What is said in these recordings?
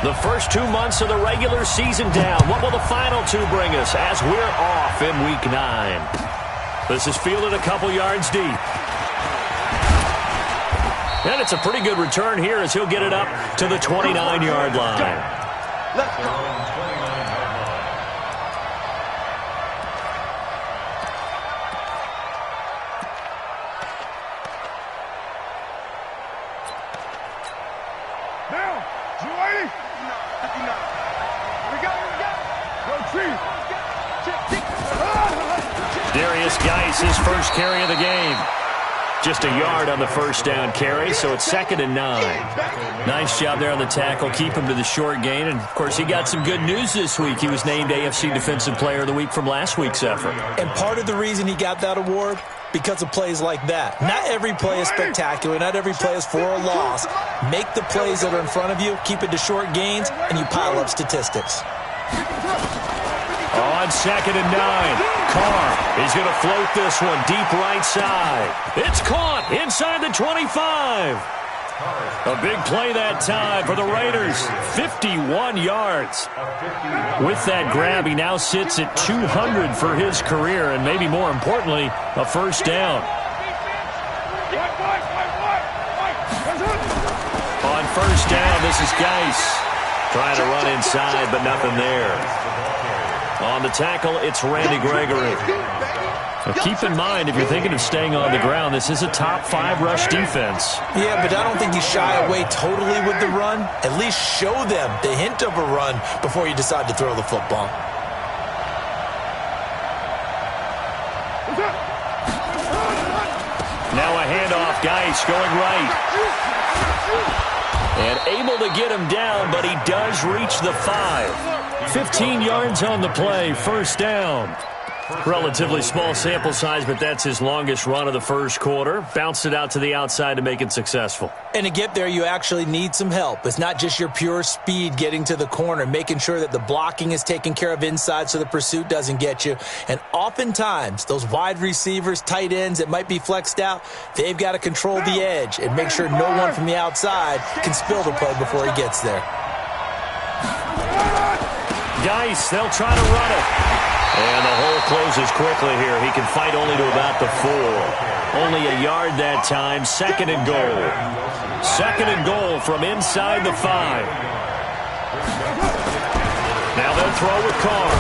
The first 2 months of the regular season down. What will the final two bring us as we're off in Week 9? This is fielded a couple yards deep. And it's a pretty good return here as he'll get it up to the 29-yard line. Let's go. His first carry of the game. Just a yard on the first down carry, so it's 2nd and 9. Nice job there on the tackle. Keep him to the short gain. And, of course, he got some good news this week. He was named AFC Defensive Player of the Week from last week's effort. And part of the reason he got that award, because of plays like that. Not every play is spectacular. Not every play is for a loss. Make the plays that are in front of you, keep it to short gains, and you pile up statistics. On 2nd and 9. Carr is going to float this one deep right side. It's caught inside the 25. A big play that time for the Raiders. 51 yards. With that grab, he now sits at 200 for his career, and maybe more importantly, a first down. On first down, this is Geis. Trying to run inside, but nothing there. On the tackle, it's Randy Gregory. Now keep in mind, if you're thinking of staying on the ground, this is a top 5 rush defense. Yeah, but I don't think you shy away totally with the run. At least show them the hint of a run before you decide to throw the football. Now a handoff, Geis going right. And able to get him down, but he does reach the 5. 15 yards on the play, first down. Relatively small sample size, but that's his longest run of the first quarter. Bounced it out to the outside to make it successful. And to get there, you actually need some help. It's not just your pure speed getting to the corner, making sure that the blocking is taken care of inside so the pursuit doesn't get you. And oftentimes, those wide receivers, tight ends that might be flexed out, they've got to control the edge and make sure no one from the outside can spill the play before he gets there. Geis, they'll try to run it. And the hole closes quickly here. He can fight only to about the 4. Only a yard that time. 2nd and goal. 2nd and goal from inside the 5. Now they'll throw with Carr.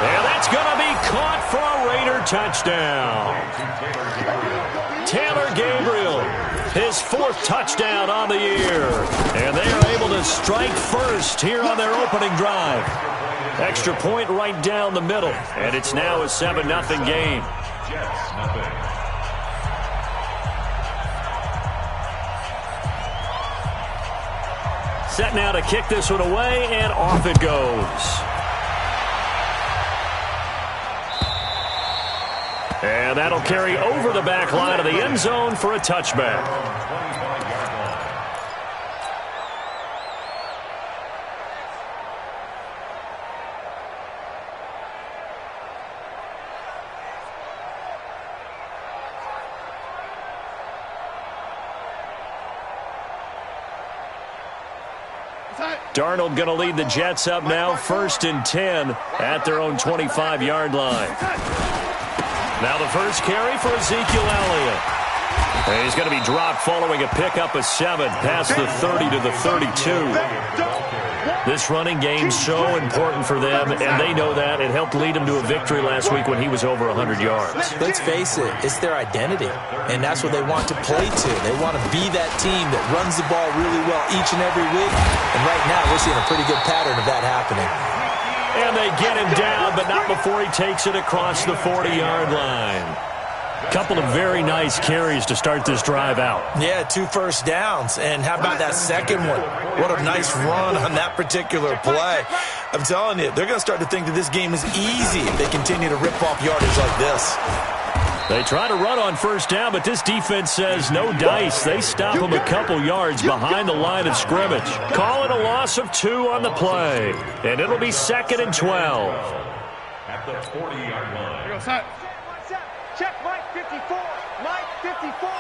And that's going to be caught for a Raider touchdown. Taylor Gabriel, his 4th touchdown on the year. And they are able to strike first here on their opening drive. Extra point right down the middle. And it's now a 7-0 game. Set now to kick this one away, and off it goes. And that'll carry over the back line of the end zone for a touchback. Darnold going to lead the Jets up now, 1st and 10 at their own 25-yard line. Now the first carry for Ezekiel Elliott. And he's going to be dropped following a pickup of 7 past the 30 to the 32. This running game's so important for them, and they know that. It helped lead them to a victory last week when he was over 100 yards. Let's face it, it's their identity, and that's what they want to play to. They want to be that team that runs the ball really well each and every week, and right now we're seeing a pretty good pattern of that happening. And they get him down, but not before he takes it across the 40-yard line. Couple of very nice carries to start this drive out. Yeah, 2 first downs. And how about that second one? What a nice run on that particular play. I'm telling you, they're going to start to think that this game is easy if they continue to rip off yardage like this. They try to run on first down, but this defense says no dice. They stop him a couple yards behind the line of scrimmage. Call it a loss of 2 on the play. And it'll be 2nd and 12. At the 40-yard line. Check Mike 54. Mike 54.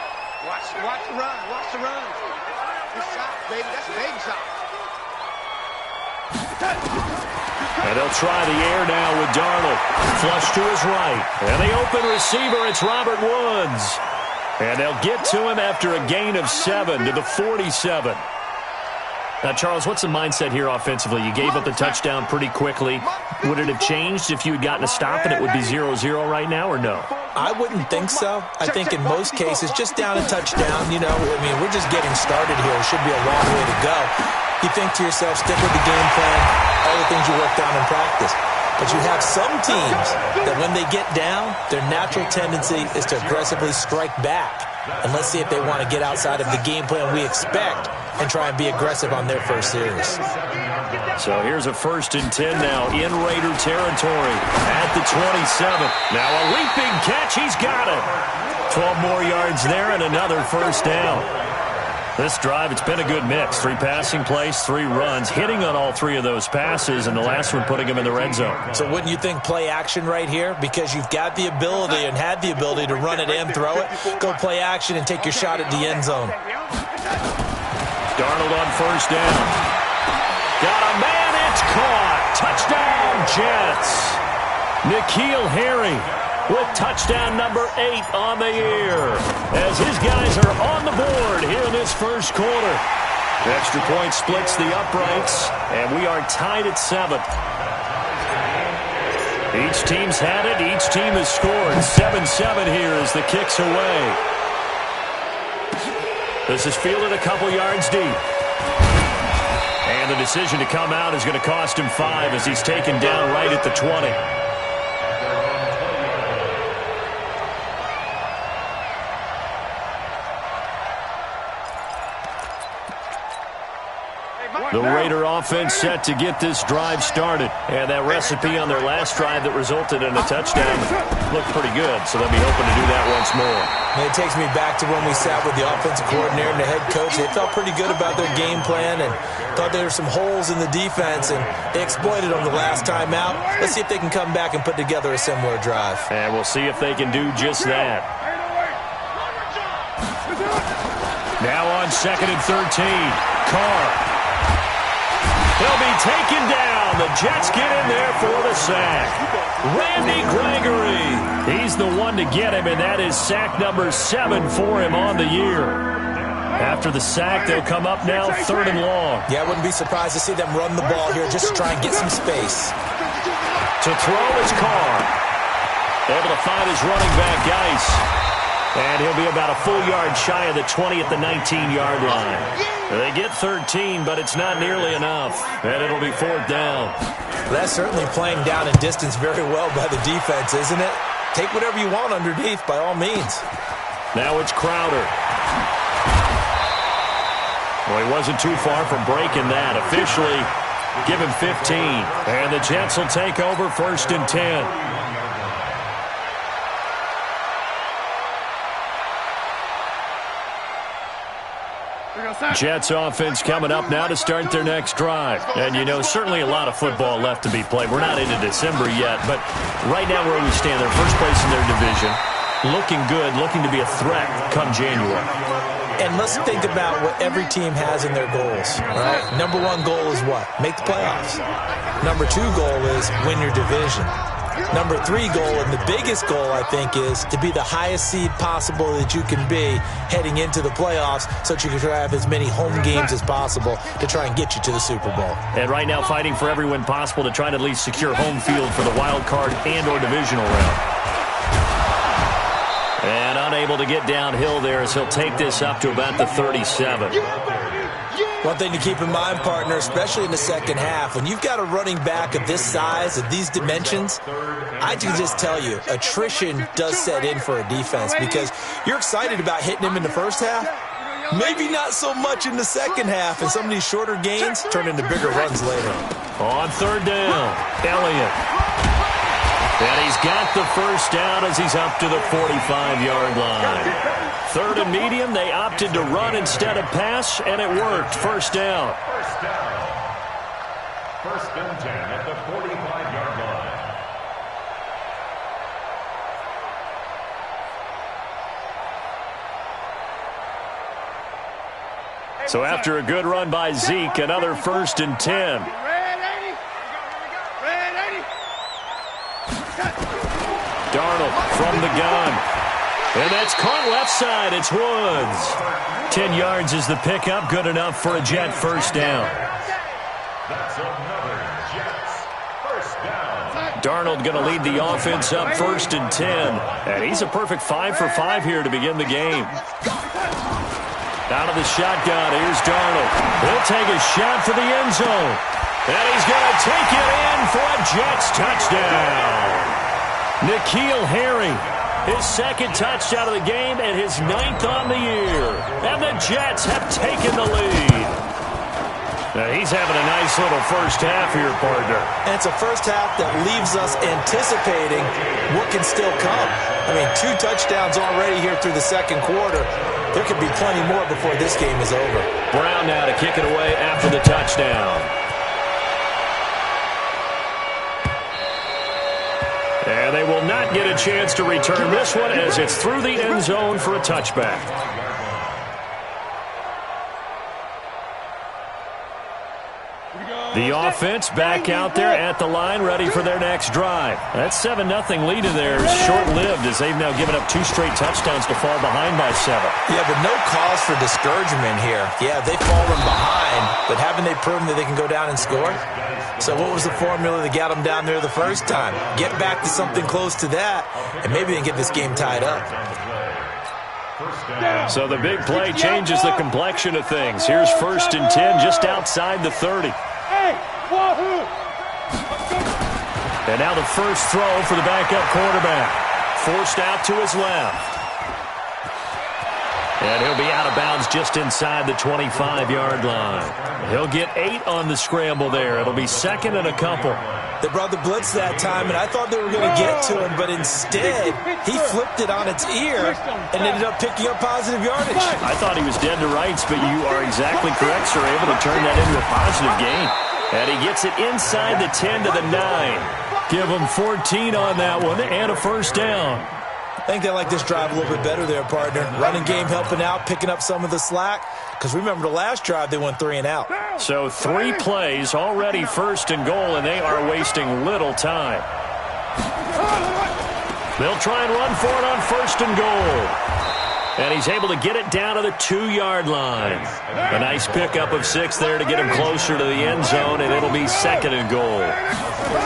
Watch the run. Watch the run. Good shot, baby. That's a baby shot. And they'll try the air now with Darnold. Flush to his right. And the open receiver, it's Robert Woods. And they'll get to him after a gain of 7 to the 47. Now, Charles, what's the mindset here offensively? You gave up the touchdown pretty quickly. Would it have changed if you had gotten a stop and it would be 0-0 right now, or no? I wouldn't think so. I think in most cases, just down a touchdown, we're just getting started here. It should be a long way to go. You think to yourself, stick with the game plan, all the things you worked on in practice. But you have some teams that when they get down, their natural tendency is to aggressively strike back. And let's see if they want to get outside of the game plan we expect and try and be aggressive on their first series. So here's a 1st and 10 now in Raider territory at the 27. Now a leaping catch. He's got it. 12 more yards there and another first down. This drive, it's been a good mix. 3 passing plays, 3 runs, hitting on all 3 of those passes, and the last one putting him in the red zone. So wouldn't you think play action right here? Because you've got the ability and had the ability to run it and throw it. Go play action and take your shot at the end zone. Darnold on 1st down. Got a man, it's caught. Touchdown, Jets. N'Keal Harry with touchdown number 8 on the year, as his guys are on the board here in this first quarter. Extra point splits the uprights, and we are tied at 7. Each team's had it. Each team has scored. 7-7 here as the kick's away. This is fielded a couple yards deep. And the decision to come out is going to cost him 5 as he's taken down right at the 20. The Raider offense set to get this drive started. And that recipe on their last drive that resulted in a touchdown looked pretty good, so they'll be hoping to do that once more. And it takes me back to when we sat with the offensive coordinator and the head coach. They felt pretty good about their game plan and thought there were some holes in the defense, and they exploited them the last time out. Let's see if they can come back and put together a similar drive. And we'll see if they can do just that. Now on 2nd and 13, Carr. He'll be taken down. The Jets get in there for the sack. Randy Gregory. He's the one to get him, and that is sack number 7 for him on the year. After the sack, they'll come up now 3rd and long. Yeah, I wouldn't be surprised to see them run the ball here just to try and get some space. To throw is Carr. Able to find his running back, Geis. And he'll be about a full yard shy of the 20 at the 19-yard line. They get 13, but it's not nearly enough. And it'll be 4th down. That's certainly playing down in distance very well by the defense, isn't it? Take whatever you want underneath, by all means. Now it's Crowder. Well, he wasn't too far from breaking that. Officially, give him 15. And the Jets will take over 1st and 10. Jets offense coming up now to start their next drive. And, certainly a lot of football left to be played. We're not into December yet, but right now where we stand, they're first place in their division. Looking good, looking to be a threat come January. And let's think about what every team has in their goals. Right? Number 1 goal is what? Make the playoffs. Number 2 goal is win your division. Number 3 goal, and the biggest goal, I think, is to be the highest seed possible that you can be heading into the playoffs so that you can try to have as many home games as possible to try and get you to the Super Bowl. And right now fighting for every win possible to try to at least secure home field for the wild card and or divisional round. And unable to get downhill there as he'll take this up to about the 37. One thing to keep in mind, partner, especially in the second half, when you've got a running back of this size, of these dimensions, I can just tell you, attrition does set in for a defense because you're excited about hitting him in the first half. Maybe not so much in the second half, and some of these shorter gains turn into bigger runs later. On 3rd down, Elliott. And he's got the first down as he's up to the 45-yard line. 3rd and medium, they opted to run instead of pass, and it worked. First down. 1st and 10 at the 45-yard line. So after a good run by Zeke, another 1st and 10. Darnold from the gun. And that's caught left side. It's Woods. 10 yards is the pickup. Good enough for a Jet first down. That's another Jets first down. Darnold going to lead the offense up 1st and 10. And he's a perfect 5 for 5 here to begin the game. Out of the shotgun, here's Darnold. He'll take a shot for the end zone. And he's going to take it in for a Jets touchdown. N'Keal Harry, his 2nd touchdown of the game and his 9th on the year. And the Jets have taken the lead. Now he's having a nice little first half here, partner. And it's a first half that leaves us anticipating what can still come. I mean, 2 touchdowns already here through the 2nd quarter. There could be plenty more before this game is over. Brown now to kick it away after the touchdown. And they will not get a chance to return this one as it's through the end zone for a touchback. The offense back out there at the line, ready for their next drive. That 7-0 lead in there is short-lived as they've now given up 2 straight touchdowns to fall behind by 7. Yeah, but no cause for discouragement here. Yeah, they've fallen behind, but haven't they proven that they can go down and score? So what was the formula that got them down there the first time? Get back to something close to that, and maybe they can get this game tied up. So the big play changes the complexion of things. Here's 1st and 10 just outside the 30. And now the first throw for the backup quarterback. Forced out to his left. And he'll be out of bounds just inside the 25-yard line. He'll get 8 on the scramble there. It'll be 2nd and a couple. They brought the blitz that time, and I thought they were going to get to him, but instead, he flipped it on its ear and ended up picking up positive yardage. I thought he was dead to rights, but you are exactly correct, sir. Able to turn that into a positive gain. And he gets it inside the 10 to the 9. Give him 14 on that one and a first down. I think they like this drive a little bit better there, partner. Running game helping out, picking up some of the slack. Because remember the last drive, they went 3 and out. So 3 plays, already 1st and goal, and they are wasting little time. They'll try and run for it on 1st and goal. And he's able to get it down to the 2-yard line. A nice pickup of 6 there to get him closer to the end zone, and it'll be 2nd and goal.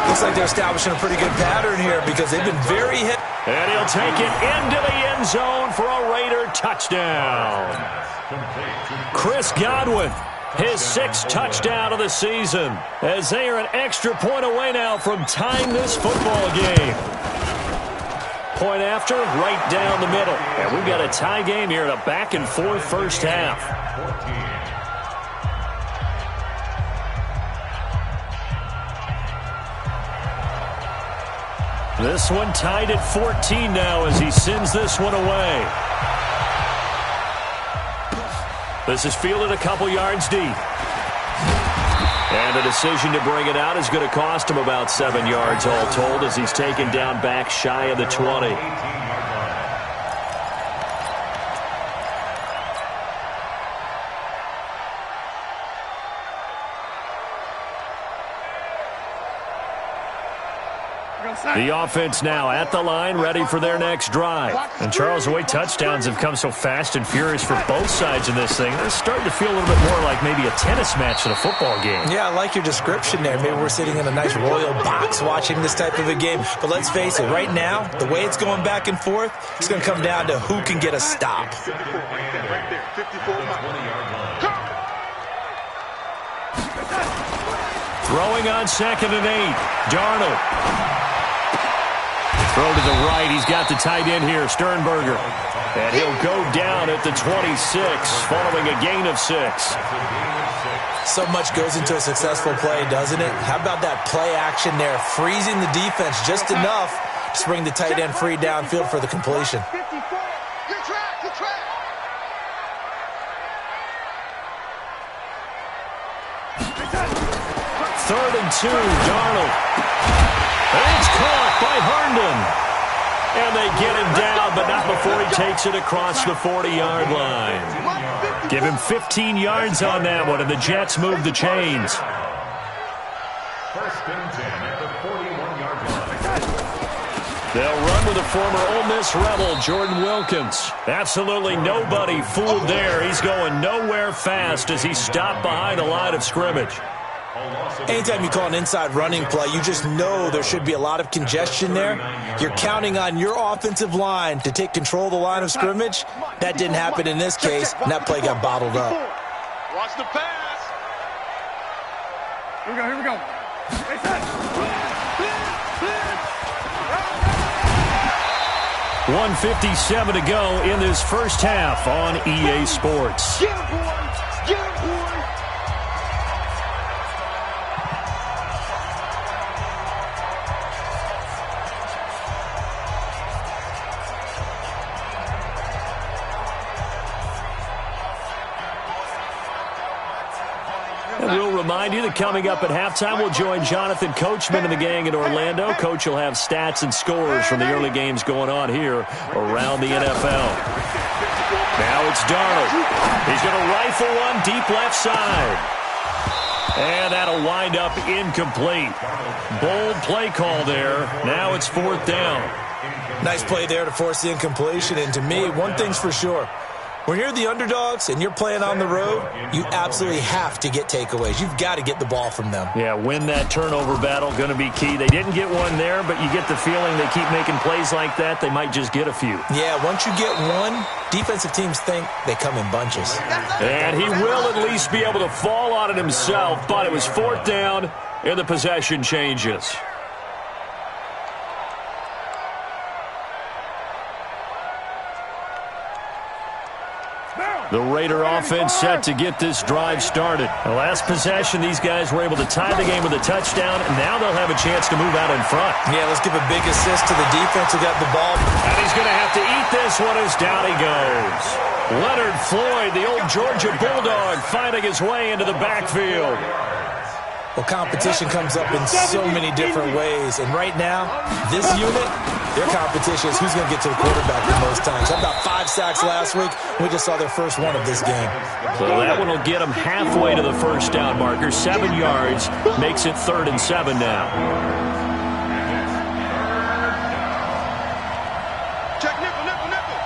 Looks like they're establishing a pretty good pattern here because they've been very hit. And he'll take it into the end zone for a Raider touchdown. Chris Godwin, his 6th touchdown of the season, as they are an extra point away now from tying this football game. Point after, right down the middle. And we've got a tie game here in a back-and-forth first half. This one tied at 14 now as he sends this one away. This is fielded a couple yards deep. And a decision to bring it out is going to cost him about 7 yards all told as he's taken down back shy of the 20. The offense now at the line, ready for their next drive. And Charles, the way touchdowns have come so fast and furious for both sides in this thing, it's starting to feel a little bit more like maybe a tennis match in a football game. Yeah, I like your description there. Maybe we're sitting in a nice royal box watching this type of a game. But let's face it, right now, the way it's going back and forth, it's going to come down to who can get a stop. Throwing on 2nd and 8, Darnold. Throw to the right. He's got the tight end here, Sternberger. And he'll go down at the 26 following a gain of 6. So much goes into a successful play, doesn't it? How about that play action there, freezing the defense just enough to bring the tight end free downfield for the completion. 3rd and 2, Darnold. And it's caught by Herndon. And they get him down, but not before he takes it across the 40-yard line. Give him 15 yards on that one, and the Jets move the chains. 1st and 10 at the 41-yard line. They'll run with the former Ole Miss Rebel, Jordan Wilkins. Absolutely nobody fooled there. He's going nowhere fast as he stopped behind the line of scrimmage. Anytime you call an inside running play, you just know there should be a lot of congestion there. You're counting on your offensive line to take control of the line of scrimmage. That didn't happen in this case, and that play got bottled up. Watch the pass. Here we go, here we go. 1:57 to go in this first half on EA Sports. Get him, boy. Get him, boy. And we'll remind you that coming up at halftime, we'll join Jonathan Coachman and the gang in Orlando. Coach will have stats and scores from the early games going on here around the NFL. Now it's Darnold. He's going to rifle one deep left side. And that'll wind up incomplete. Bold play call there. Now it's 4th down. Nice play there to force the incompletion. And to me, one thing's for sure. When you're the underdogs and you're playing on the road, you absolutely have to get takeaways. You've got to get the ball from them. Yeah, win that turnover battle, going to be key. They didn't get one there, but you get the feeling they keep making plays like that, they might just get a few. Yeah, once you get one, defensive teams think they come in bunches. And he will at least be able to fall on it himself, but it was 4th down, and the possession changes. The Raider offense set to get this drive started. The last possession, these guys were able to tie the game with a touchdown, and now they'll have a chance to move out in front. Yeah, let's give a big assist to the defense who got the ball. And he's going to have to eat this one as down he goes. Leonard Floyd, the old Georgia Bulldog, finding his way into the backfield. Well, competition comes up in so many different ways, and right now, this unit, their competition is who's going to get to the quarterback the most times. How about 5 sacks last week? We just saw their first one of this game. So that one will get them halfway to the first down marker. 7 yards makes it 3rd and 7 now. Check nickel, nickel, nickel.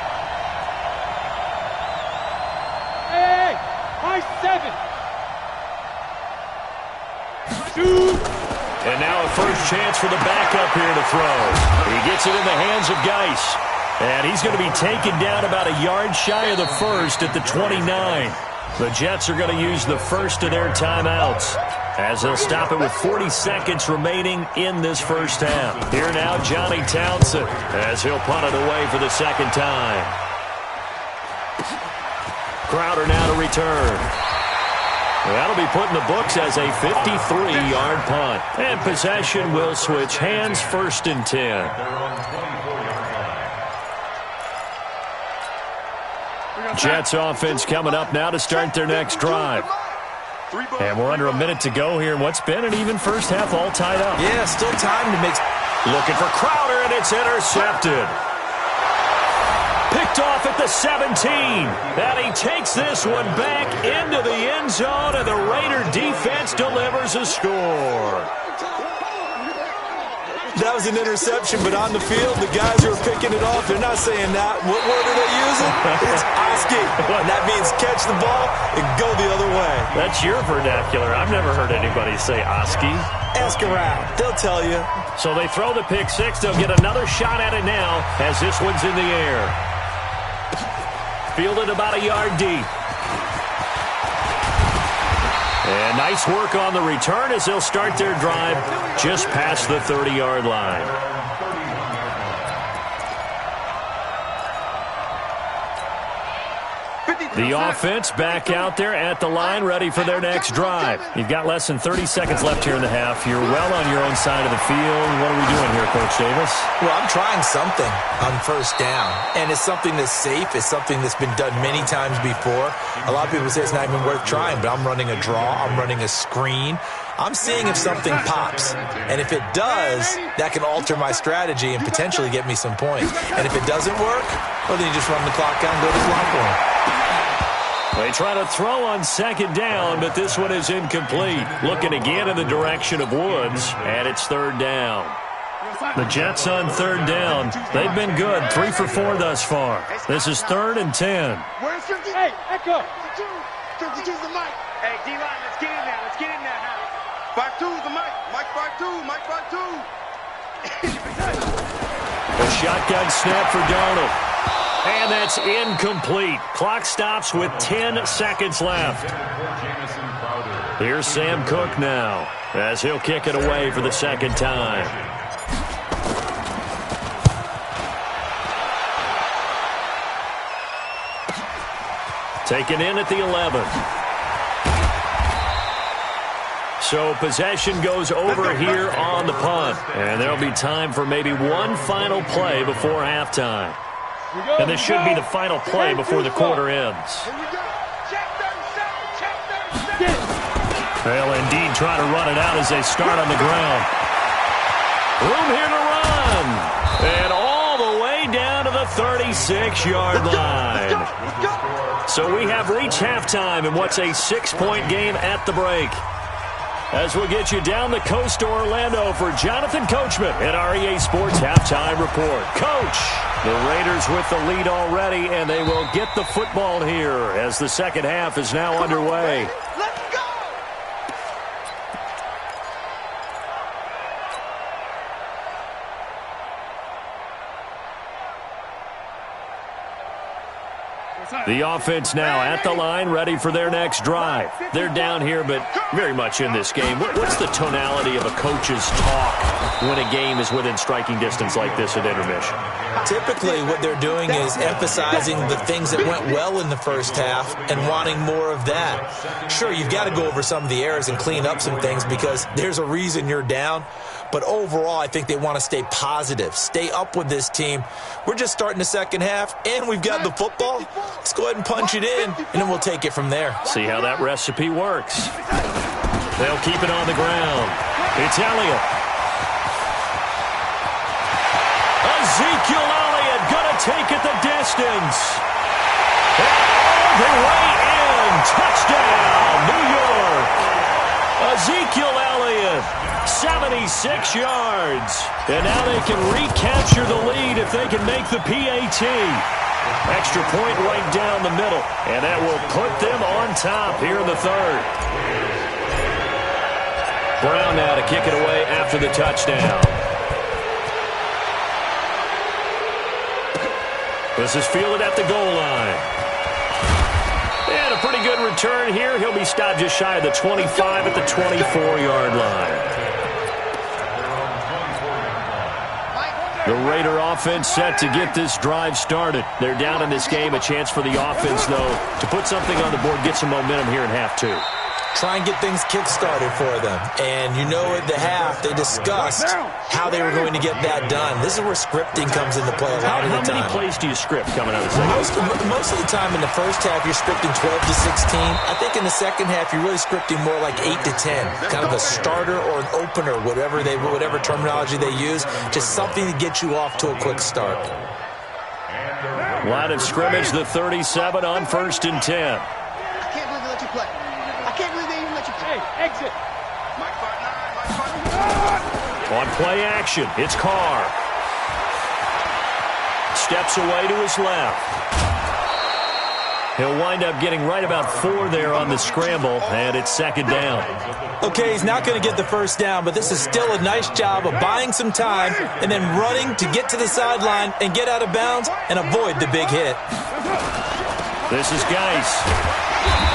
Hey, high 7. And now a first chance for the backup here to throw. He gets it in the hands of Geis. And he's going to be taken down about a yard shy of the first at the 29. The Jets are going to use the first of their timeouts as they'll stop it with 40 seconds remaining in this first half. Here now, Johnny Townsend as he'll punt it away for the second time. Crowder now to return. That'll be put in the books as a 53-yard punt. And possession will switch hands, 1st and 10. Jets offense coming up now to start their next drive. And we're under a minute to go here in what's been an even first half, all tied up. Yeah, still time to make... Looking for Crowder, and it's intercepted. Picked off at the 17. And he takes this one back into the end zone, and the Raider defense delivers a score. That was an interception, but on the field, the guys who are picking it off, they're not saying that. What word are they using? It's Oski. And that means catch the ball and go the other way. That's your vernacular. I've never heard anybody say Oski. Ask around. They'll tell you. So they throw the pick six. They'll get another shot at it now as this one's in the air. Fielded about a yard deep. And nice work on the return as they'll start their drive just past the 30-yard line. The offense back out there at the line, ready for their next drive. You've got less than 30 seconds left here in the half. You're well on your own side of the field. What are we doing here, Coach Davis? Well, I'm trying something on first down, and it's something that's safe. It's something that's been done many times before. A lot of people say it's not even worth trying, but I'm running a draw. I'm running a screen. I'm seeing if something pops, and if it does, that can alter my strategy and potentially get me some points. And if it doesn't work, well, then you just run the clock out and go to the locker room. They try to throw on second down, but this one is incomplete. Looking again in the direction of Woods, and it's third down. The Jets on third down. They've been good, 3 for 4 thus far. This is 3rd and 10. Where's 50? Hey, Echo. 52's the mic. Hey, D-line, let's get in there. Let's get in there now. 52's the mic. Mike 52. Mike 52. A shotgun snap for Darnold. And that's incomplete. Clock stops with 10 seconds left. Here's Sam Cook now, as he'll kick it away for the second time. Taken in at the 11. So possession goes over here on the punt. And there'll be time for maybe one final play before halftime. And this should be the final play before the quarter ends. They'll indeed try to run it out as they start on the ground. Room here to run. And all the way down to the 36-yard line. So we have reached halftime in what's a 6-point game at the break. As we'll get you down the coast to Orlando for Jonathan Coachman at our EA Sports Halftime Report. Coach, the Raiders with the lead already, and they will get the football here as the second half is now underway. Let's go! The offense now at the line, ready for their next drive. They're down here, but very much in this game. What's the tonality of a coach's talk when a game is within striking distance like this at intermission? Typically, what they're doing is emphasizing the things that went well in the first half and wanting more of that. Sure, you've got to go over some of the errors and clean up some things because there's a reason you're down. But overall, I think they want to stay positive, stay up with this team. We're just starting the second half, and we've got the football. Let's go ahead and punch it in, and then we'll take it from there. See how that recipe works. They'll keep it on the ground. It's Elliott. Ezekiel Elliott going to take it the distance. All the way in. Touchdown, New York. Ezekiel Elliott, 76 yards. And now they can recapture the lead if they can make the PAT. Extra point right down the middle. And that will put them on top here in the third. Brown now to kick it away after the touchdown. This is fielded at the goal line. And a pretty good return here. He'll be stopped just shy of the 25 at the 24-yard line. The Raider offense set to get this drive started. They're down in this game. A chance for the offense, though, to put something on the board, get some momentum here in half two. Try and get things kick-started for them. And you know at the half, they discussed how they were going to get that done. This is where scripting comes into play a lot of the time. How many plays do you script coming out of the second? Most of the time in the first half, you're scripting 12 to 16. I think in the second half, you're really scripting more like 8 to 10. Kind of a starter or an opener, whatever terminology they use. Just something to get you off to a quick start. Line of scrimmage, the 37 on 1st and 10. I can't believe they let you play. I can't believe they even let you play. Hey, exit. Mike 5'9", On play action, it's Carr. Steps away to his left. He'll wind up getting right about 4 there on the scramble, and it's second down. Okay, he's not going to get the first down, but this is still a nice job of buying some time and then running to get to the sideline and get out of bounds and avoid the big hit. This is Geis.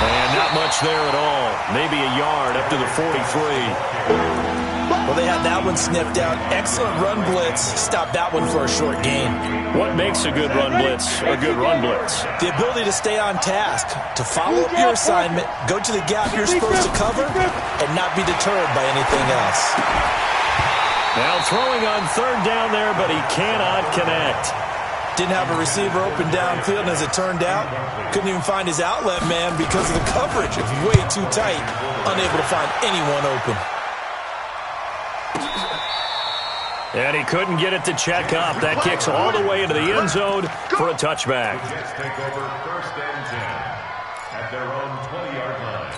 And not much there at all. Maybe a yard up to the 43. Well, they had that one sniffed out. Excellent run blitz. Stopped that one for a short gain. What makes a good run blitz a good run blitz? The ability to stay on task, to follow up your assignment, go to the gap you're supposed to cover, and not be deterred by anything else. Now throwing on third down there, but he cannot connect. Didn't have a receiver open downfield, and as it turned out, couldn't even find his outlet man because of the coverage. It was way too tight, unable to find anyone open. And he couldn't get it to check up. That kicks all the way into the end zone for a touchback. Jets take over 1st and 10 at their own 20-yard line.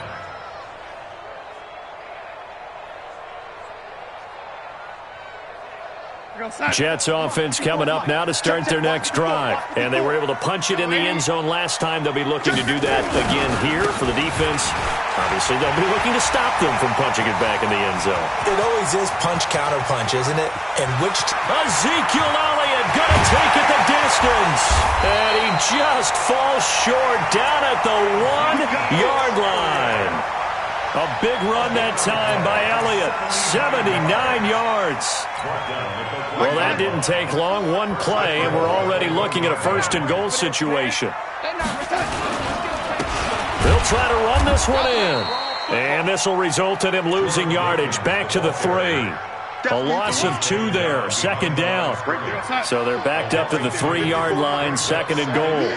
Jets offense coming up now to start their next drive. And they were able to punch it in the end zone last time. They'll be looking to do that again here for the defense. Obviously, they'll be looking to stop them from punching it back in the end zone. It always is punch-counter-punch, isn't it? And which... Ezekiel Elliott gonna take it the distance. And he just falls short down at the 1-yard line. A big run that time by Elliott. 79 yards. Well, that didn't take long. One play, and we're already looking at a first-and-goal situation. They'll try to run this one in. And this will result in him losing yardage. Back to the 3. A loss of 2 there. Second down. So they're backed up to the 3-yard line. Second and goal.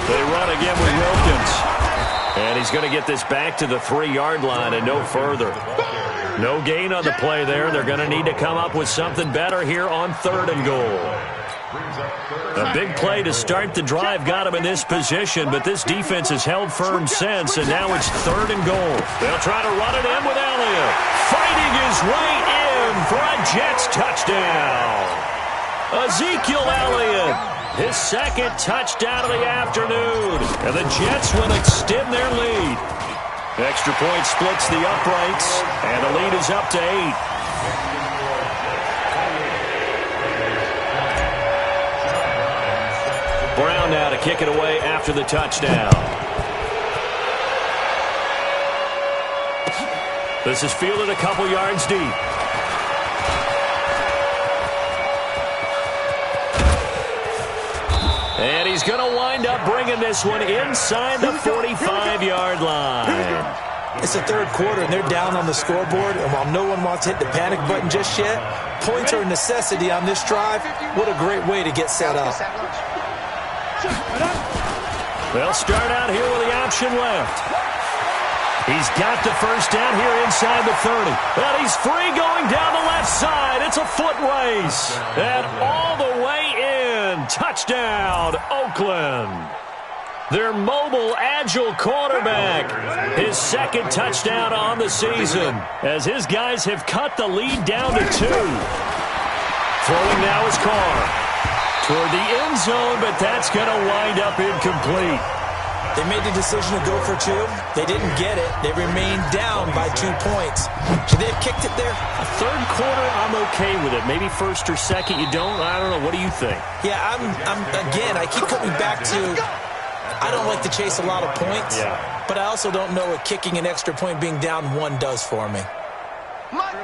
They run again with Wilkins. And he's going to get this back to the 3-yard line and no further. No gain on the play there. They're going to need to come up with something better here on 3rd and goal. A big play to start the drive got him in this position, but this defense has held firm since, and now it's 3rd and goal. They'll try to run it in with Elliott. Fighting his way in for a Jets touchdown. Ezekiel Elliott, his second touchdown of the afternoon, and the Jets will extend their lead. Extra point splits the uprights, and the lead is up to 8. Brown now to kick it away after the touchdown. This is fielded a couple yards deep. And he's going to wind up bringing this one inside the 45-yard line. It's the third quarter, and they're down on the scoreboard. And while no one wants to hit the panic button just yet, points are a necessity on this drive. What a great way to get set up. They'll start out here with the option left. He's got the first down here inside the 30. And he's free going down the left side. It's a foot race. And all the way in. Touchdown, Oakland. Their mobile, agile quarterback. His second touchdown on the season as his guys have cut the lead down to 2. Throwing now is Carr. Toward the end zone, but that's going to wind up incomplete. They made the decision to go for 2. They didn't get it. They remained down by 2 points. Should they have kicked it there? A third quarter, I'm okay with it. Maybe first or second, you don't. I don't know. What do you think? Yeah, again, I keep coming back to I don't like to chase a lot of points, but I also don't know what kicking an extra point being down 1 does for me.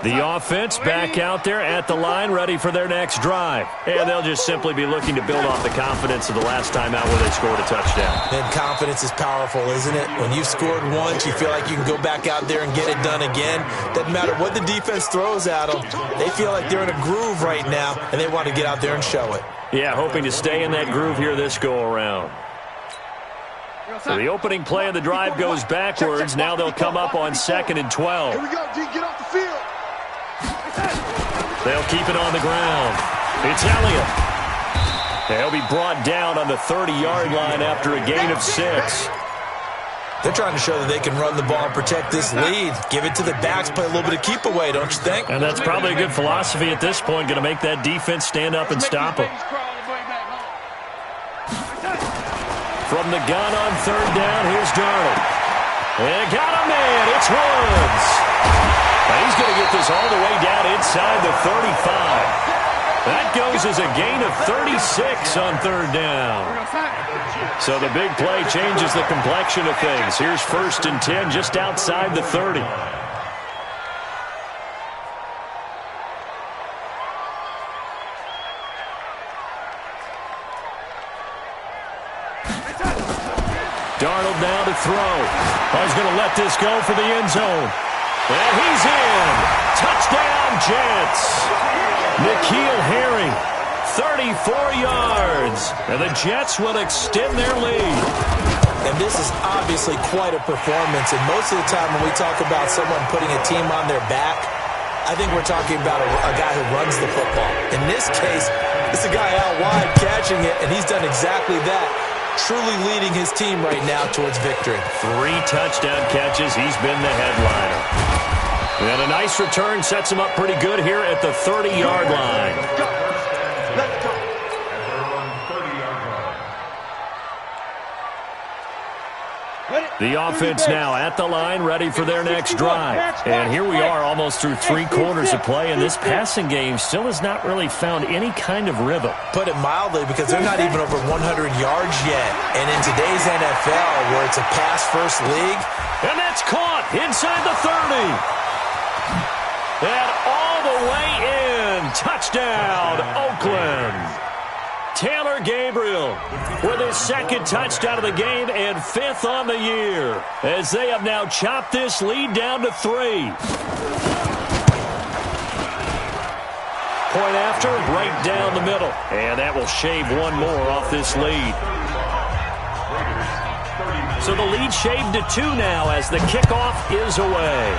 The offense back out there at the line, ready for their next drive. And they'll just simply be looking to build off the confidence of the last time out where they scored a touchdown. And confidence is powerful, isn't it? When you've scored once, you feel like you can go back out there and get it done again. Doesn't matter what the defense throws at them. They feel like they're in a groove right now, and they want to get out there and show it. Yeah, hoping to stay in that groove here this go-around. So the opening play of the drive goes backwards. Now they'll come up on 2nd and 12. Here we go, D. Get off the field. They'll keep it on the ground. It's Elliott. They'll be brought down on the 30-yard line after a gain of 6. They're trying to show that they can run the ball and protect this lead. Give it to the backs, play a little bit of keep away, don't you think? And that's probably a good philosophy at this point, going to make that defense stand up and stop them. From the gun on 3rd down, here's Darnold. And got a man, it's Woods. And he's going to get this all the way down inside the 35. That goes as a gain of 36 on 3rd down. So the big play changes the complexion of things. Here's 1st and 10 just outside the 30. Darnold now to throw. He's going to let this go for the end zone. And he's in. Touchdown, Jets. N'Keal Harry, 34 yards. And the Jets will extend their lead. And this is obviously quite a performance. And most of the time when we talk about someone putting a team on their back, I think we're talking about a guy who runs the football. In this case, it's a guy out wide catching it, and he's done exactly that. Truly leading his team right now towards victory. 3 touchdown catches. He's been the headliner. And a nice return sets him up pretty good here at the 30-yard line. Let's go. The offense now at the line, ready for their next drive. And here we are almost through 3 quarters of play, and this passing game still has not really found any kind of rhythm. Put it mildly, because they're not even over 100 yards yet. And in today's NFL, where it's a pass-first league. And that's caught inside the 30. And all the way in. Touchdown, Oakland. Taylor Gabriel with his 2nd touchdown of the game and 5th on the year, as they have now chopped this lead down to 3. Point after, right down the middle. And that will shave one more off this lead. So the lead shaved to 2 now as the kickoff is away.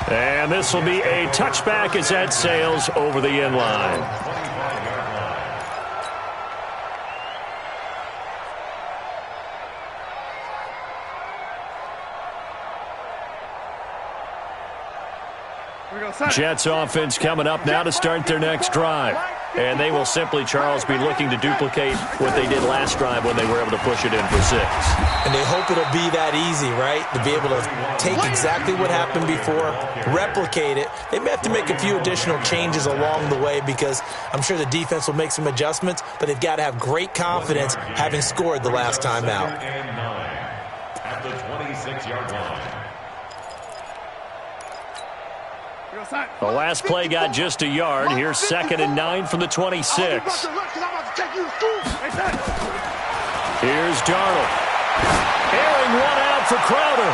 And this will be a touchback as that sails over the end line. Jets offense coming up now to start their next drive. And they will simply, Charles, be looking to duplicate what they did last drive when they were able to push it in for 6. And they hope it'll be that easy, right? To be able to take exactly what happened before, replicate it. They may have to make a few additional changes along the way, because I'm sure the defense will make some adjustments, but they've got to have great confidence having scored the last time out. At the 26-yard line. The last play got just a yard. Here's 2nd and 9 from the 26. Here's Darnold. Airing one out for Crowder.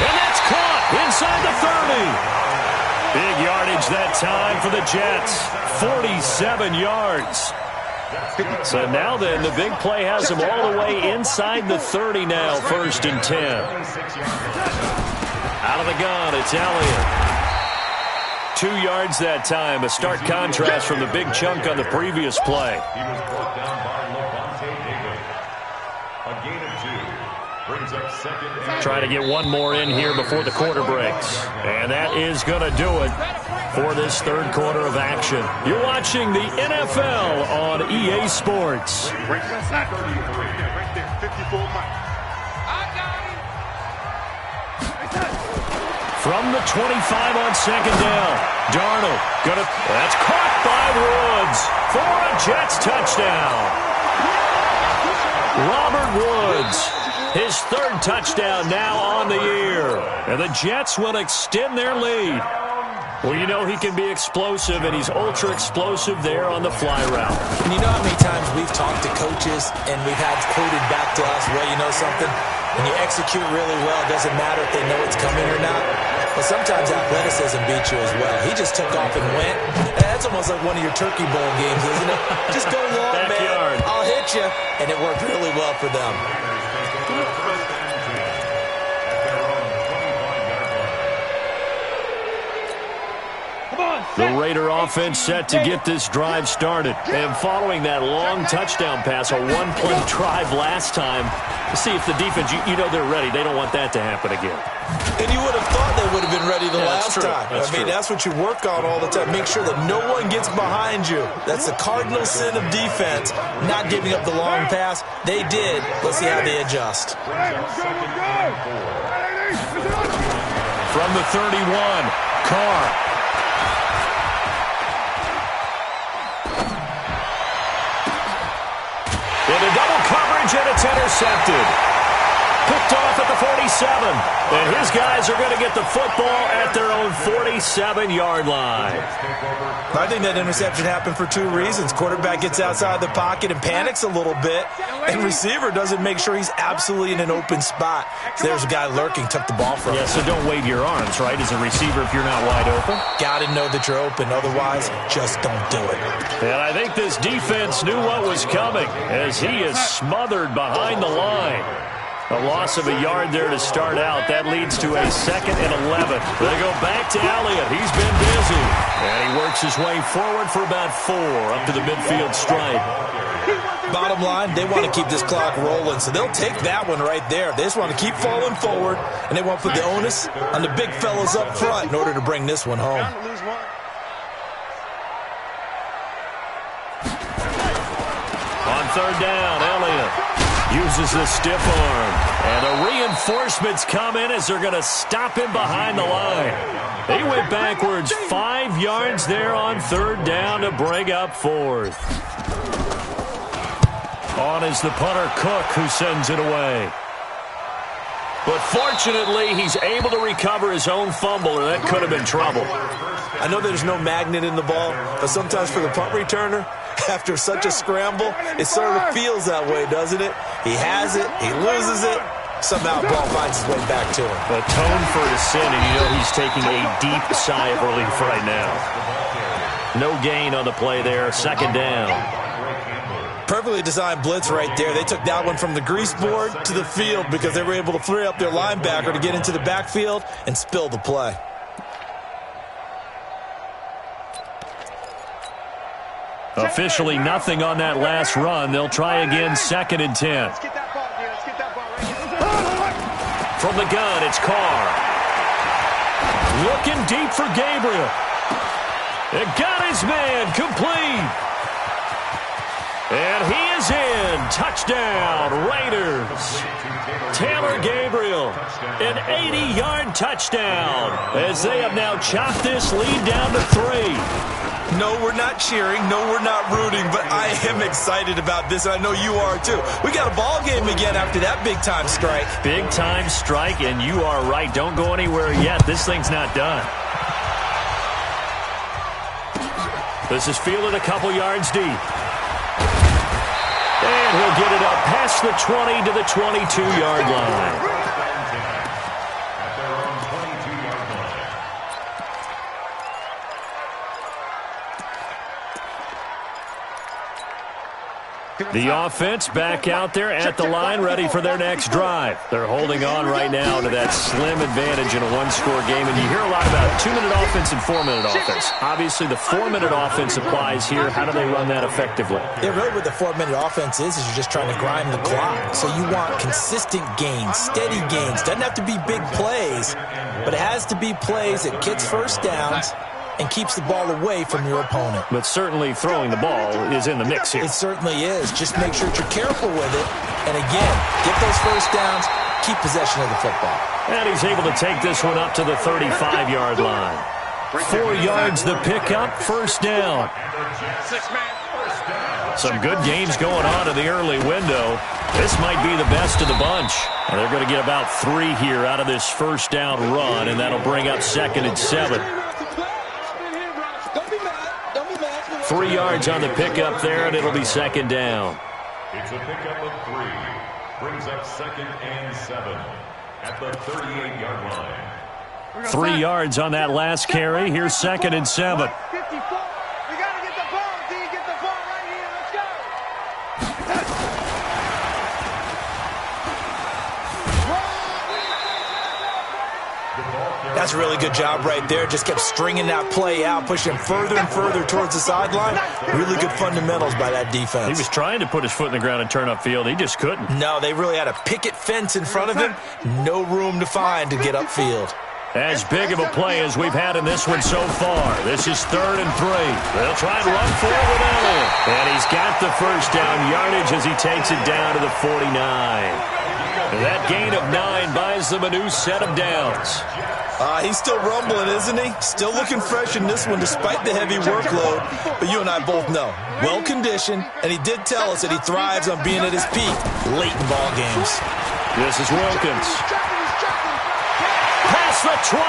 And that's caught inside the 30. Big yardage that time for the Jets. 47 yards. So now then, the big play has them all the way inside the 30 now, 1st and 10. Out of the gun, it's Elliott. 2 yards that time, a stark contrast from the big chunk on the previous play. He was brought down by Levante David. A gain of 2 brings up 2nd and Trying to get one more in here before the quarter breaks. And that is going to do it for this 3rd quarter of action. You're watching the NFL on EA Sports. Right there, 54 Mike. From the 25 on 2nd down. Darnold that's caught by Woods for a Jets touchdown. Robert Woods, his 3rd touchdown now on the year. And the Jets will extend their lead. Well, you know he can be explosive, and he's ultra-explosive there on the fly route. And you know how many times we've talked to coaches and we've had quoted back to us, well, you know something? When you execute really well, it doesn't matter if they know it's coming or not. But sometimes athleticism beats you as well. He just took off and went. That's almost like one of your turkey bowl games, isn't it? Just go long, man. I'll hit you. And it worked really well for them. The Raider offense set to get this drive started. And following that long touchdown pass, a one-play drive last time, to see if the defense, you know they're ready. They don't want that to happen again. And you would have thought they would have been ready the last time. That's what you work on all the time. Make sure that no one gets behind you. That's the cardinal sin of defense, not giving up the long pass. They did. Let's see how they adjust. From the 31, Carr. Into double coverage, and it's intercepted. Picked off at the 47. And his guys are going to get the football at their own 47-yard line. I think that interception happened for 2 reasons. Quarterback gets outside the pocket and panics a little bit, and receiver doesn't make sure he's absolutely in an open spot. So there's a guy lurking, took the ball from him. Yeah, so don't wave your arms, right, as a receiver if you're not wide open? Got to know that you're open. Otherwise, just don't do it. And I think this defense knew what was coming as he is smothered behind the line. A loss of a yard there to start out. That leads to a 2nd and 11. They go back to Elliott. He's been busy. And he works his way forward for about 4 up to the midfield stripe. Bottom line, they want to keep this clock rolling, so they'll take that one right there. They just want to keep falling forward, and they want to put the onus on the big fellas up front in order to bring this one home. On 3rd down, Elliott uses the stiff arm. And the reinforcements come in as they're going to stop him behind the line. He went backwards 5 yards there on 3rd down to bring up 4th. On is the punter, Cook, who sends it away. But fortunately, he's able to recover his own fumble, or that could have been trouble. I know there's no magnet in the ball, but sometimes for the punt returner, after such a scramble, it sort of feels that way, doesn't it? He has it, he loses it, somehow ball finds his way back to him. A tone for his sin, and you know he's taking a deep sigh of relief right now. No gain on the play there, 2nd down. Perfectly designed blitz right there. They took that one from the grease board to the field because they were able to free up their linebacker to get into the backfield and spill the play. Officially nothing on that last run. They'll try again, 2nd and 10. From the gun, it's Carr. Looking deep for Gabriel. It got his man complete. And he is in. Touchdown, Raiders. Taylor Gabriel, an 80-yard touchdown as they have now chopped this lead down to 3. No, we're not cheering. No, we're not rooting, but I am excited about this, and I know you are too. We got a ball game again after that big-time strike. Big-time strike, and you are right. Don't go anywhere yet. This thing's not done. This is fielded a couple yards deep. And he'll get it up past the 20 to the 22-yard line. The offense back out there at the line, ready for their next drive. They're holding on right now to that slim advantage in a one-score game. And you hear a lot about 2-minute offense and 4-minute offense. Obviously, the 4-minute offense applies here. How do they run that effectively? Yeah, really what the 4-minute offense is you're just trying to grind the clock. So you want consistent gains, steady gains. Doesn't have to be big plays, but it has to be plays that gets first downs and keeps the ball away from your opponent. But certainly throwing the ball is in the mix here. It certainly is. Just make sure that you're careful with it. And again, get those first downs, keep possession of the football. And he's able to take this one up to the 35-yard line. 4 yards the pickup, 1st down. Some good games going on in the early window. This might be the best of the bunch. And they're going to get about 3 here out of this 1st down run, and that'll bring up 2nd and 7. 3 yards on the pickup there, and it'll be 2nd down. It's a pickup of 3. Brings up 2nd and 7 at the 38-yard line. 3 yards on that last carry. Here's 2nd and 7. We got to get the ball, D. Get the ball right here. Let's go. That's a really good job right there. Just kept stringing that play out, pushing further and further towards the sideline. Really good fundamentals by that defense. He was trying to put his foot in the ground and turn upfield. He just couldn't. No, they really had a picket fence in front of him. No room to find to get upfield. As big of a play as we've had in this one so far. This is 3rd and 3. They'll try and run for it with Elliott. And he's got the 1st down yardage as he takes it down to the 49. And that gain of 9 buys them a new set of downs. He's still rumbling, isn't he? Still looking fresh in this one despite the heavy workload. But you and I both know, well-conditioned, and he did tell us that he thrives on being at his peak late in ball games. This is Wilkins. Past the 20.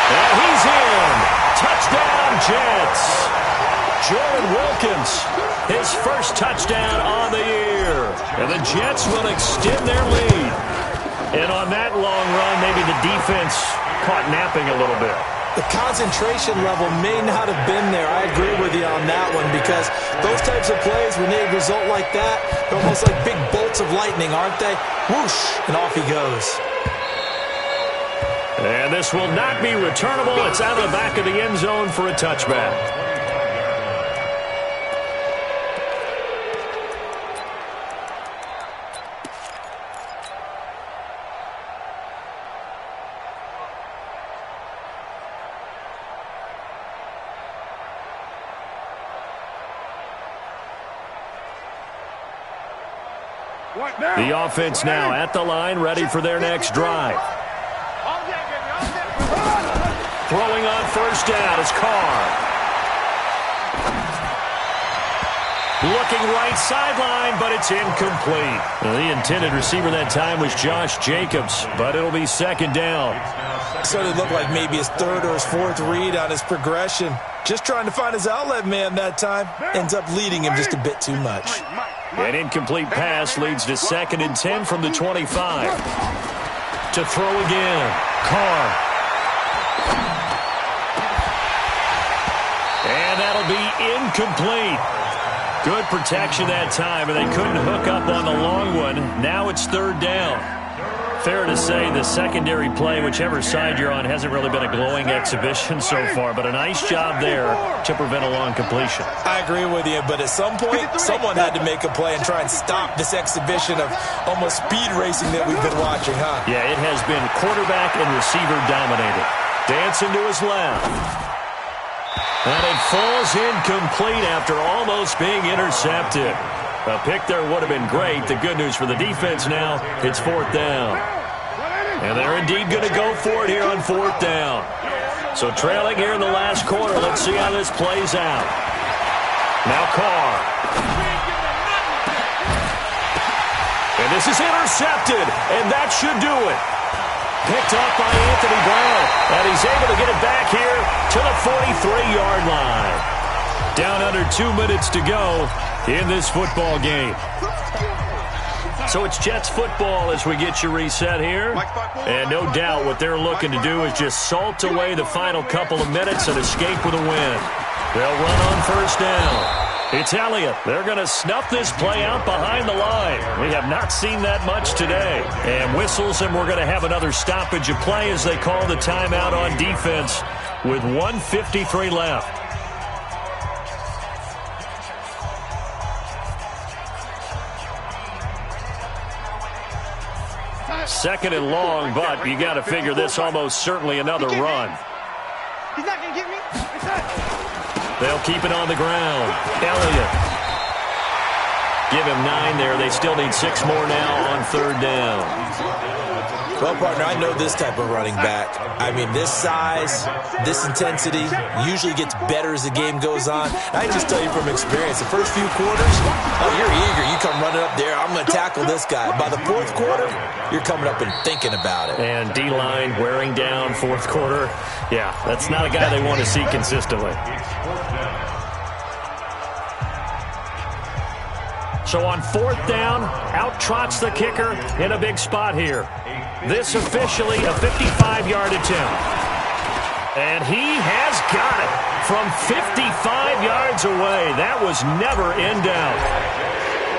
And he's in. Touchdown, Jets. Jordan Wilkins, his 1st touchdown on the year. And the Jets will extend their lead. And on that long run, maybe the defense caught napping a little bit. The concentration level may not have been there. I agree with you on that one because those types of plays, when they result like that, they're almost like big bolts of lightning, aren't they? Whoosh, and off he goes. And this will not be returnable. It's out of the back of the end zone for a touchback. The offense now at the line, ready for their next drive. Throwing on first down is Carr. Looking right sideline, but it's incomplete. The intended receiver that time was Josh Jacobs, but it'll be second down. So it looked like maybe his third or his fourth read on his progression. Just trying to find his outlet man that time. Ends up leading him just a bit too much. An incomplete pass leads to 2nd and 10 from the 25. To throw again, Carr. And that'll be incomplete. Good protection that time, and they couldn't hook up on the long one. Now it's third down. Fair to say the secondary play, whichever side you're on, hasn't really been a glowing exhibition so far, but a nice job there to prevent a long completion. I agree with you, but at some point, someone had to make a play and try and stop this exhibition of almost speed racing that we've been watching, huh? Yeah, it has been quarterback and receiver dominated. Dancing to his left. And it falls incomplete after almost being intercepted. A pick there would have been great. The good news for the defense now, it's fourth down. And they're indeed going to go for it here on fourth down. So trailing here in the last quarter, let's see how this plays out. Now Carr. And this is intercepted, and that should do it. Picked up by Anthony Brown, and he's able to get it back here to the 43-yard line. Down under 2 minutes to go in this football game. So it's Jets football as we get you reset here. And no doubt what they're looking to do is just salt away the final couple of minutes and escape with a win. They'll run on first down. It's Elliott. They're going to snuff this play out behind the line. We have not seen that much today. And whistles, and we're going to have another stoppage of play as they call the timeout on defense with 1:53 left. Second and long, but you got to figure this almost certainly another run. He's not going to get me. They'll keep it on the ground. Elliott. Give him 9 there. They still need 6 more now on third down. Well, partner, I know this type of running back. I mean, this size, this intensity usually gets better as the game goes on. I can just tell you from experience, the first few quarters, oh, you're eager. You come running up there, I'm going to tackle this guy. By the fourth quarter, you're coming up and thinking about it. And D-line wearing down fourth quarter. Yeah, that's not a guy they want to see consistently. So on fourth down, out trots the kicker in a big spot here. This officially a 55-yard attempt. And he has got it from 55 yards away. That was never in doubt.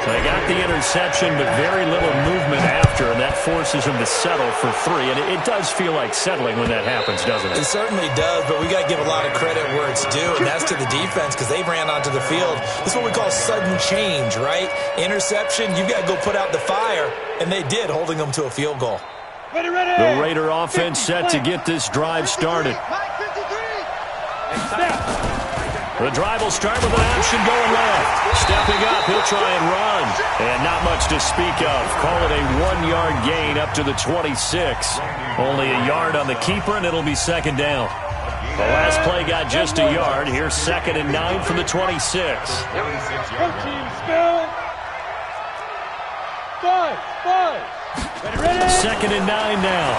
They got the interception, but very little movement after, and that forces him to settle for 3. And it does feel like settling when that happens, doesn't it? It certainly does, but we got to give a lot of credit where it's due, and that's to the defense because they ran onto the field. This is what we call sudden change, right? Interception, you've got to go put out the fire, and they did, holding them to a field goal. Ready, ready. The Raider offense set to get this drive started. The drive will start with an option going left. Stepping up, he'll try and run. And not much to speak of. Call it a 1-yard gain up to the 26. Only a yard on the keeper, and it'll be second down. The last play got just a yard. Here's 2nd and 9 from the 26. Second and 9 now.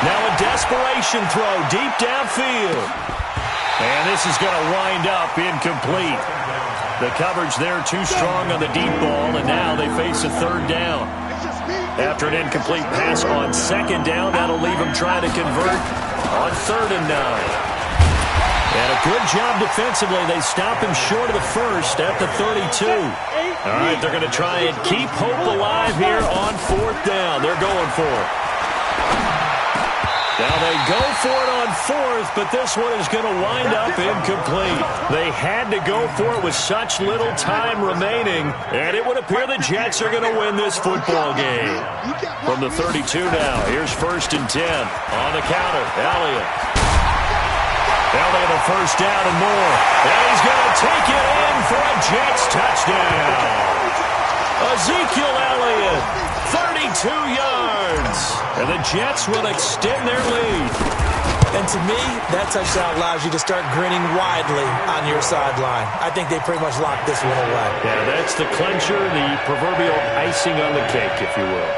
Now a desperation throw deep downfield. And this is going to wind up incomplete. The coverage there too strong on the deep ball, and now they face a third down. After an incomplete pass on second down, that'll leave them trying to convert on 3rd and 9. And a good job defensively. They stop him short of the first at the 32. All right, they're going to try and keep hope alive here on 4th down. They're going for it. Now they go for it on 4th, but this one is going to wind up incomplete. They had to go for it with such little time remaining, and it would appear the Jets are going to win this football game. From the 32 now, here's 1st and 10 on the counter. Elliott. Elliott a first down and more. And he's going to take it in for a Jets touchdown. Ezekiel Elliott, 32 yards. And the Jets will extend their lead. And to me, that touchdown allows you to start grinning widely on your sideline. I think they pretty much locked this one away. Yeah, that's the clincher, the proverbial icing on the cake, if you will.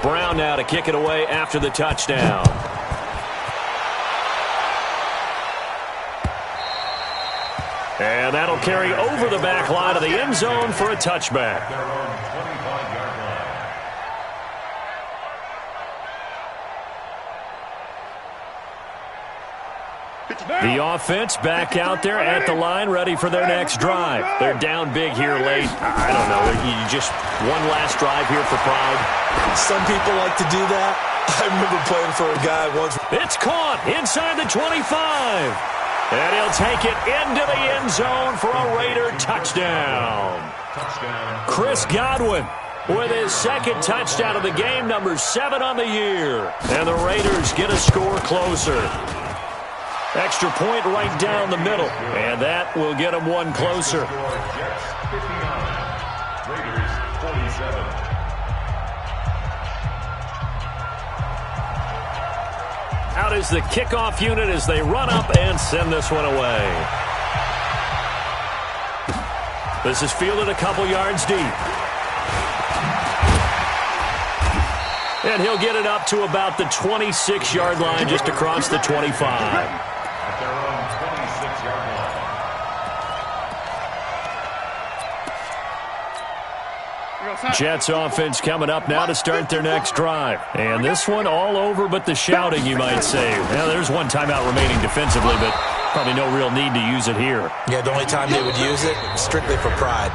Brown now to kick it away after the touchdown. And that'll carry over the back line of the end zone for a touchback. The offense back out there at the line, ready for their next drive. They're down big here late. I don't know. You just one last drive here for pride. Some people like to do that. I remember playing for a guy once. It's caught inside the 25. And he'll take it into the end zone for a Raider touchdown. Chris Godwin with his 2nd touchdown of the game, number 7 on the year. And the Raiders get a score closer. Extra point right down the middle, and that will get them one closer. Jets 59, Raiders 47. Out is the kickoff unit as they run up and send this one away. This is fielded a couple yards deep. And he'll get it up to about the 26-yard line, just across the 25. At their own 26-yard line. Jets offense coming up now to start their next drive. And this one all over but the shouting, you might say. Well, there's one timeout remaining defensively, but probably no real need to use it here. Yeah, the only time they would use it, strictly for pride.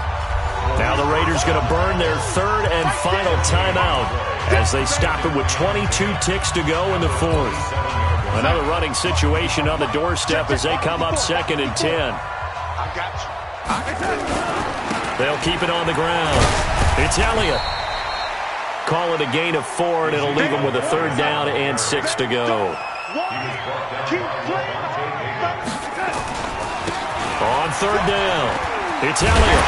Now the Raiders going to burn their 3rd and final timeout as they stop it with 22 ticks to go in the 4th. Another running situation on the doorstep as they come up 2nd and 10. They'll keep it on the ground. It's Elliott. Call it a gain of 4, and it'll leave them with a 3rd down and 6 to go. On 3rd down, it's Elliott.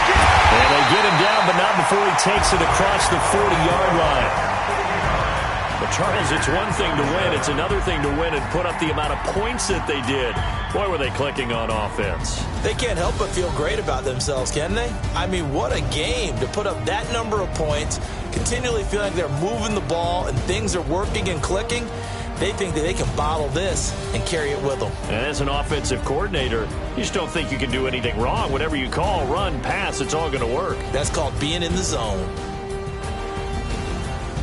And they get him down, but not before he takes it across the 40-yard line. But, Charles, it's one thing to win. It's another thing to win and put up the amount of points that they did. Boy, were they clicking on offense. They can't help but feel great about themselves, can they? I mean, what a game to put up that number of points, continually feeling like they're moving the ball and things are working and clicking. They think that they can bottle this and carry it with them. And as an offensive coordinator, you just don't think you can do anything wrong. Whatever you call, run, pass, it's all going to work. That's called being in the zone.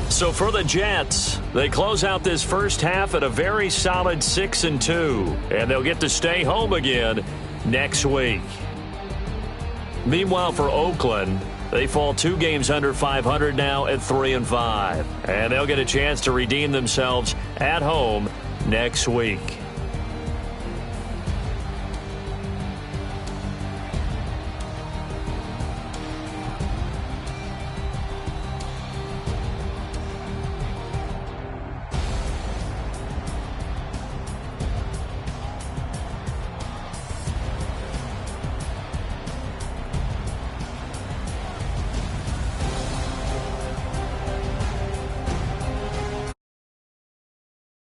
So for the Jets, they close out this first half at a very solid 6-2, and they'll get to stay home again next week. Meanwhile, for Oakland, they fall 2 games under 500 now at 3-5, and they'll get a chance to redeem themselves at home next week.